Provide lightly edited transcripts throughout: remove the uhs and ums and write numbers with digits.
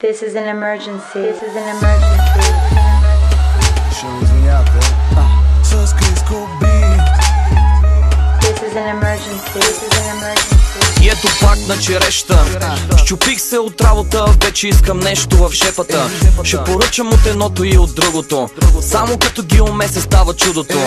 This is an emergency. This is an emergency. Ще ме извиняте. С Криско Бит. This is an emergency. This is an emergency. И ето пак на череща. Щупих се от работа, вече искам нещо в шепата. Ще поръчам от едното и от другото. Само като ги умесе става чудото.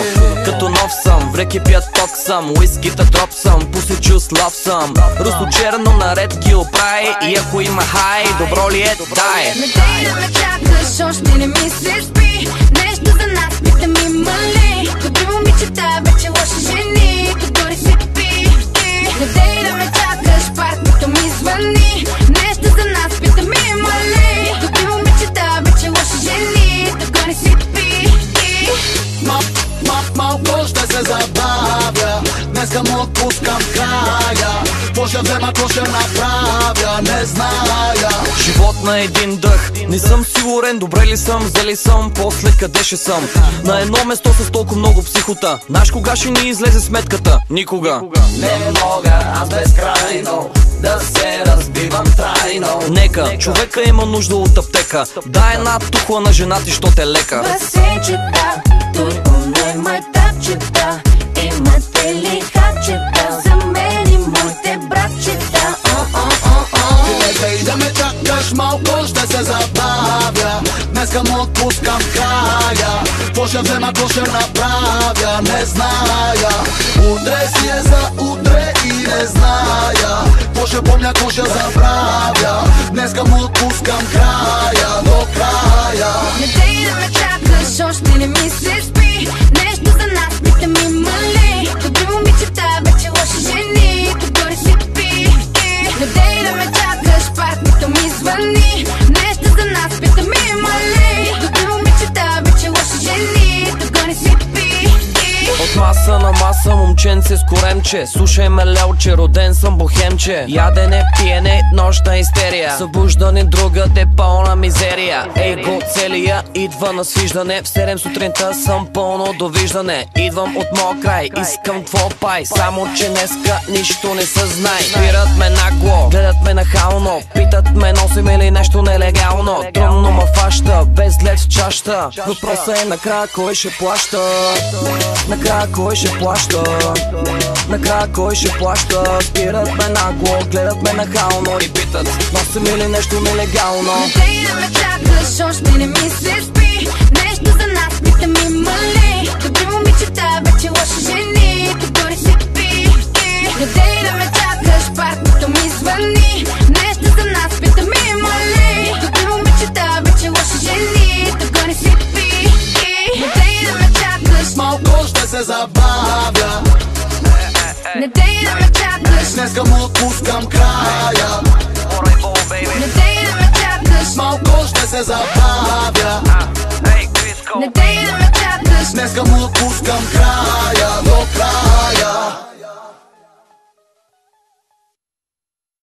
Като нов съм, в реки пят ток съм, уискита дроп съм, пуси чус лав съм. Русло черно наред ги оправи. И ако има хай, добро ли е, дай. Не дей да ме чакаш, още не ми се спи. Нещо за нас, питам има ли? Добри момичета, вече лоши жени, като дори си пи. Не дей да ме чакаш, партито ми звъни. Нещо за нас, питам има ли? Добри момичета, вече лоши жени, като дори си пи. Малко ще се забавя, днеска му отпускам края. Какво ще взема, какво ще направя, не зная. Живот на един дъх, не съм сигурен, добре ли съм, взели съм, после къде ще съм. На едно место с толкова много психота. Знаеш кога ще ни излезе сметката? Никога. Не мога аз безкрайно да се разбивам трайно. Нека, човека има нужда от аптека. Дай една тухла на жена ти, що те лека. Басейчета, той умне майтапчета. Имате ли хапчета за мен и моите братчета? Не дей да ме чакаш, малко ще се забавя, днеска му отпускам края. Какво ще взема, какво ще направя, не зная. Утре си е за утре и не зная. Какво ще помня, какво ще забравя, днеска му отпускам края, до края. Не дей да ме чакаш, още не ми се спи. Нещо за нас, питам има ли? Добри момичета, вече лоши жени, като дори си пи. Не дей да ме чакаш, партито ми звъни. Нещо за нас, питам има ли? Добри момичета, вече лоши жени, като дори си пи. От маса на маса, момченце с коремче. Слушай ме лелче, роден съм бохемче. Ядене, пиене, нощна истерия. Събуждане, другаде, пълна мизерия. Его целия идва на свиждане. В 7 сутринта съм пълно довиждане. Идвам от моя край, искам твой пай. Само че днеска нищо не съзнай. Спират ме нагло, гледат ме нахално. Питат ме носим или нещо нелегално. Трудно ма фаща, без лед в чаща. Въпросът е накрая кой ще плаща. Накрая кой ще плаща? Накрая кой ще плаща? Спират ме нагло, гледат ме нахално и питат носим ли нещо нелегално. Не дей да ме чакаш, още не ми се спи. Нещо за нас, питам има ли? Добри момичета, вече лоши жени, като дори си пи. Не дей да ме чакаш, партито ми звъни. Нещо за нас, питам има ли? Добри момичета, вече лоши жени, като дори си пи. Не дей да ме чакаш, Малко ще се забавя, не дей да ме чакаш, днеска му отпускам края. не дей да ме чакаш, Малко ще се забавя, не дей да ме чакаш. днеска му отпускам края, до